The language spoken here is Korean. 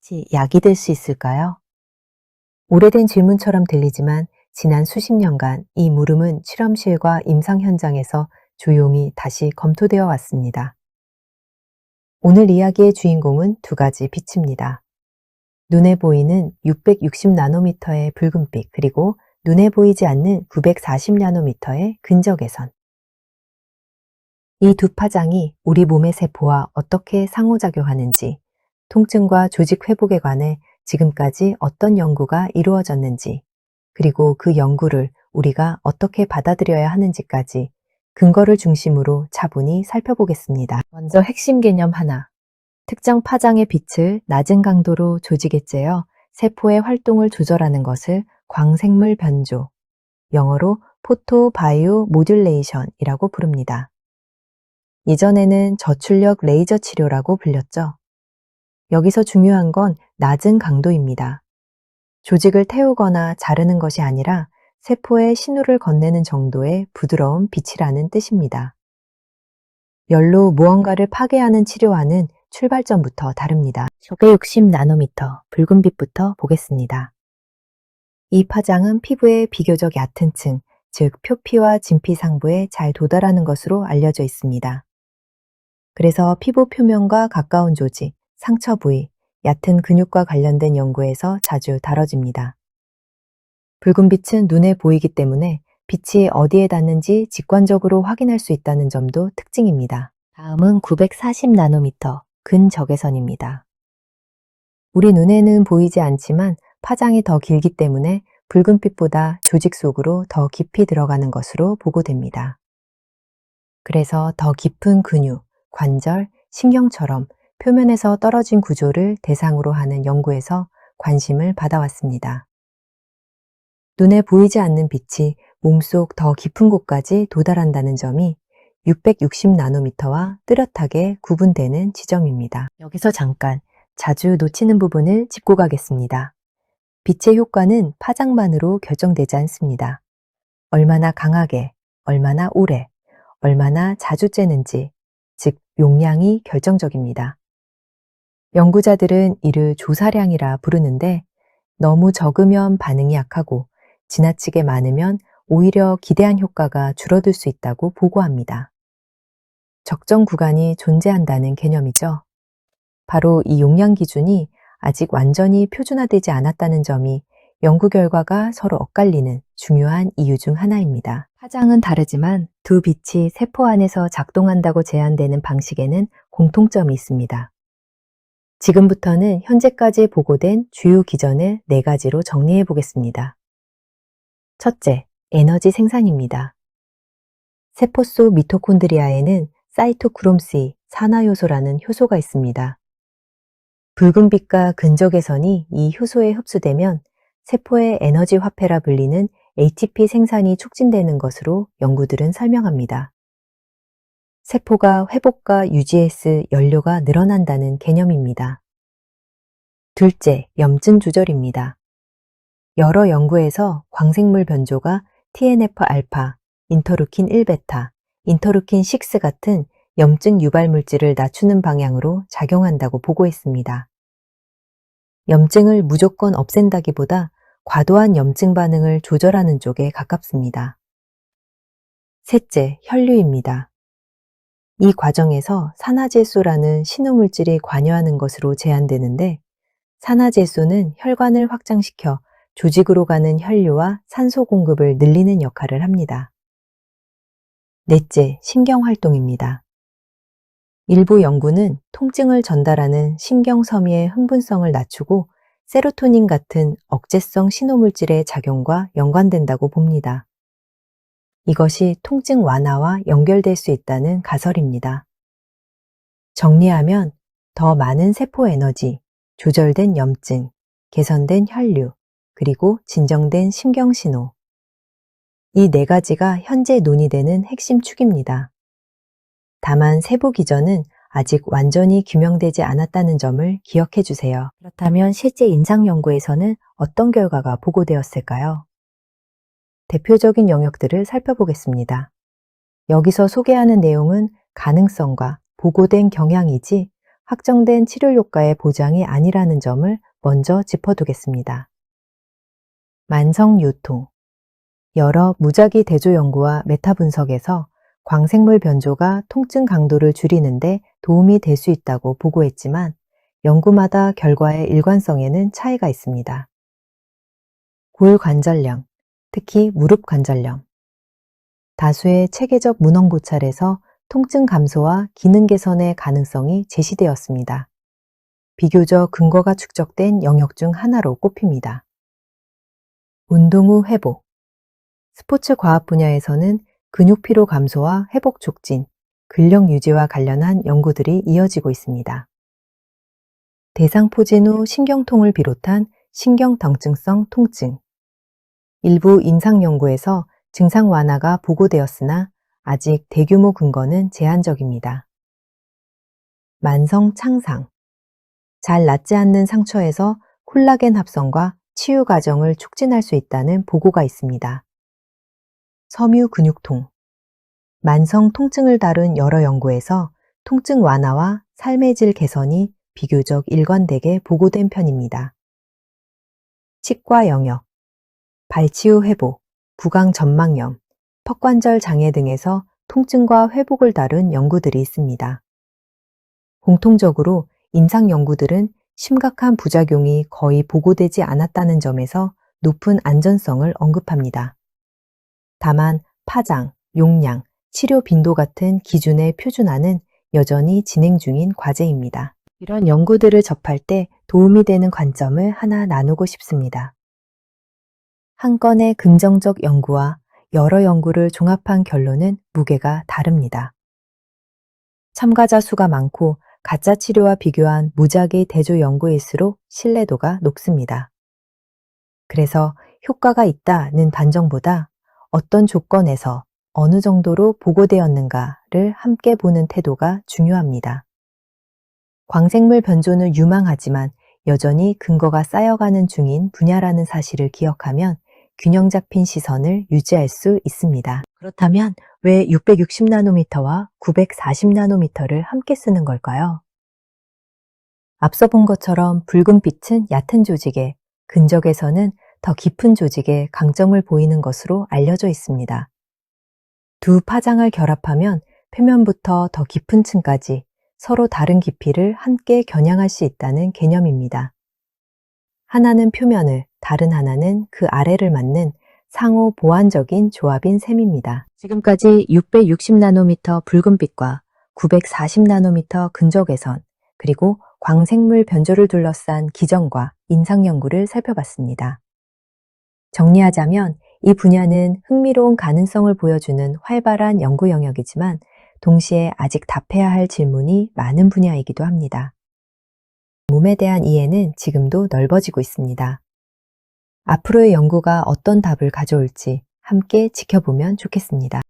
빛이 약이 될 수 있을까요? 오래된 질문처럼 들리지만 지난 수십 년간 이 물음은 실험실과 임상 현장에서 조용히 다시 검토되어 왔습니다. 오늘 이야기의 주인공은 두 가지 빛입니다. 눈에 보이는 660나노미터의 붉은빛, 그리고 눈에 보이지 않는 940나노미터의 근적외선. 이 두 파장이 우리 몸의 세포와 어떻게 상호작용하는지, 통증과 조직 회복에 관해 지금까지 어떤 연구가 이루어졌는지, 그리고 그 연구를 우리가 어떻게 받아들여야 하는지까지 근거를 중심으로 차분히 살펴보겠습니다. 먼저 핵심 개념 하나. 특정 파장의 빛을 낮은 강도로 조직에 쬐어 세포의 활동을 조절하는 것을 광생물 변조, 영어로 포토 바이오 모듈레이션이라고 부릅니다. 이전에는 저출력 레이저 치료라고 불렸죠. 여기서 중요한 건 낮은 강도입니다. 조직을 태우거나 자르는 것이 아니라 세포에 신호를 건네는 정도의 부드러운 빛이라는 뜻입니다. 열로 무언가를 파괴하는 치료와는 출발점부터 다릅니다. 960나노미터 붉은빛부터 보겠습니다. 이 파장은 피부의 비교적 얕은 층, 즉 표피와 진피 상부에 잘 도달하는 것으로 알려져 있습니다. 그래서 피부 표면과 가까운 조직, 상처 부위, 얕은 근육과 관련된 연구에서 자주 다뤄집니다. 붉은 빛은 눈에 보이기 때문에 빛이 어디에 닿는지 직관적으로 확인할 수 있다는 점도 특징입니다. 다음은 940나노미터 근적외선입니다. 우리 눈에는 보이지 않지만 파장이 더 길기 때문에 붉은빛보다 조직 속으로 더 깊이 들어가는 것으로 보고됩니다. 그래서 더 깊은 근육, 관절, 신경처럼 표면에서 떨어진 구조를 대상으로 하는 연구에서 관심을 받아왔습니다. 눈에 보이지 않는 빛이 몸속 더 깊은 곳까지 도달한다는 점이 660나노미터와 뚜렷하게 구분되는 지점입니다. 여기서 잠깐 자주 놓치는 부분을 짚고 가겠습니다. 빛의 효과는 파장만으로 결정되지 않습니다. 얼마나 강하게, 얼마나 오래, 얼마나 자주 쬐는지, 즉 용량이 결정적입니다. 연구자들은 이를 조사량이라 부르는데 너무 적으면 반응이 약하고 지나치게 많으면 오히려 기대한 효과가 줄어들 수 있다고 보고합니다. 적정 구간이 존재한다는 개념이죠. 바로 이 용량 기준이 아직 완전히 표준화되지 않았다는 점이 연구 결과가 서로 엇갈리는 중요한 이유 중 하나입니다. 파장은 다르지만 두 빛이 세포 안에서 작동한다고 제안되는 방식에는 공통점이 있습니다. 지금부터는 현재까지 보고된 주요 기전을 4가지로 정리해 보겠습니다. 첫째, 에너지 생산입니다. 세포 속 미토콘드리아에는 사이토크롬 C 산화효소라는 효소가 있습니다. 붉은빛과 근적외선이 이 효소에 흡수되면 세포의 에너지 화폐라 불리는 ATP 생산이 촉진되는 것으로 연구들은 설명합니다. 세포가 회복과 유지에 연료가 늘어난다는 개념입니다. 둘째, 염증 조절입니다. 여러 연구에서 광생물 변조가 TNF-알파, 인터루킨 1베타, 인터루킨 6 같은 염증 유발 물질을 낮추는 방향으로 작용한다고 보고했습니다. 염증을 무조건 없앤다기보다 과도한 염증 반응을 조절하는 쪽에 가깝습니다. 셋째, 혈류입니다. 이 과정에서 산화제소라는 신호물질이 관여하는 것으로 제안되는데 산화제소는 혈관을 확장시켜 조직으로 가는 혈류와 산소 공급을 늘리는 역할을 합니다. 넷째, 신경활동입니다. 일부 연구는 통증을 전달하는 신경섬유의 흥분성을 낮추고 세로토닌 같은 억제성 신호물질의 작용과 연관된다고 봅니다. 이것이 통증 완화와 연결될 수 있다는 가설입니다. 정리하면 더 많은 세포 에너지, 조절된 염증, 개선된 혈류, 그리고 진정된 신경신호. 이 4가지가 현재 논의되는 핵심 축입니다. 다만 세부 기전은 아직 완전히 규명되지 않았다는 점을 기억해 주세요. 그렇다면 실제 임상 연구에서는 어떤 결과가 보고되었을까요? 대표적인 영역들을 살펴보겠습니다. 여기서 소개하는 내용은 가능성과 보고된 경향이지 확정된 치료 효과의 보장이 아니라는 점을 먼저 짚어두겠습니다. 만성 요통. 여러 무작위 대조 연구와 메타 분석에서 광생물 변조가 통증 강도를 줄이는데 도움이 될 수 있다고 보고했지만 연구마다 결과의 일관성에는 차이가 있습니다. 골관절염, 특히 무릎 관절염. 다수의 체계적 문헌 고찰에서 통증 감소와 기능 개선의 가능성이 제시되었습니다. 비교적 근거가 축적된 영역 중 하나로 꼽힙니다. 운동 후 회복. 스포츠 과학 분야에서는 근육 피로 감소와 회복 촉진, 근력 유지와 관련한 연구들이 이어지고 있습니다. 대상포진 후 신경통을 비롯한 신경당증성 통증. 일부 임상 연구에서 증상 완화가 보고되었으나 아직 대규모 근거는 제한적입니다. 만성 창상. 잘 낫지 않는 상처에서 콜라겐 합성과 치유 과정을 촉진할 수 있다는 보고가 있습니다. 섬유 근육통. 만성 통증을 다룬 여러 연구에서 통증 완화와 삶의 질 개선이 비교적 일관되게 보고된 편입니다. 치과 영역. 발치후 회복, 구강 전망염, 턱관절 장애 등에서 통증과 회복을 다룬 연구들이 있습니다. 공통적으로 임상 연구들은 심각한 부작용이 거의 보고되지 않았다는 점에서 높은 안전성을 언급합니다. 다만 파장, 용량, 치료 빈도 같은 기준의 표준화는 여전히 진행 중인 과제입니다. 이런 연구들을 접할 때 도움이 되는 관점을 하나 나누고 싶습니다. 한 건의 긍정적 연구와 여러 연구를 종합한 결론은 무게가 다릅니다. 참가자 수가 많고 가짜 치료와 비교한 무작위 대조 연구일수록 신뢰도가 높습니다. 그래서 효과가 있다는 판정보다 어떤 조건에서 어느 정도로 보고되었는가를 함께 보는 태도가 중요합니다. 광생물 변조는 유망하지만 여전히 근거가 쌓여가는 중인 분야라는 사실을 기억하면 균형 잡힌 시선을 유지할 수 있습니다. 그렇다면 왜 660나노미터와 940나노미터를 함께 쓰는 걸까요? 앞서 본 것처럼 붉은 빛은 얕은 조직에, 근적에서는 더 깊은 조직에 강점을 보이는 것으로 알려져 있습니다. 두 파장을 결합하면 표면부터 더 깊은 층까지 서로 다른 깊이를 함께 겨냥할 수 있다는 개념입니다. 하나는 표면을, 다른 하나는 그 아래를 맞는 상호 보완적인 조합인 셈입니다. 지금까지 660나노미터 붉은빛과 940나노미터 근적외선, 그리고 광생물 변조를 둘러싼 기전과 임상 연구를 살펴봤습니다. 정리하자면 이 분야는 흥미로운 가능성을 보여주는 활발한 연구 영역이지만 동시에 아직 답해야 할 질문이 많은 분야이기도 합니다. 몸에 대한 이해는 지금도 넓어지고 있습니다. 앞으로의 연구가 어떤 답을 가져올지 함께 지켜보면 좋겠습니다.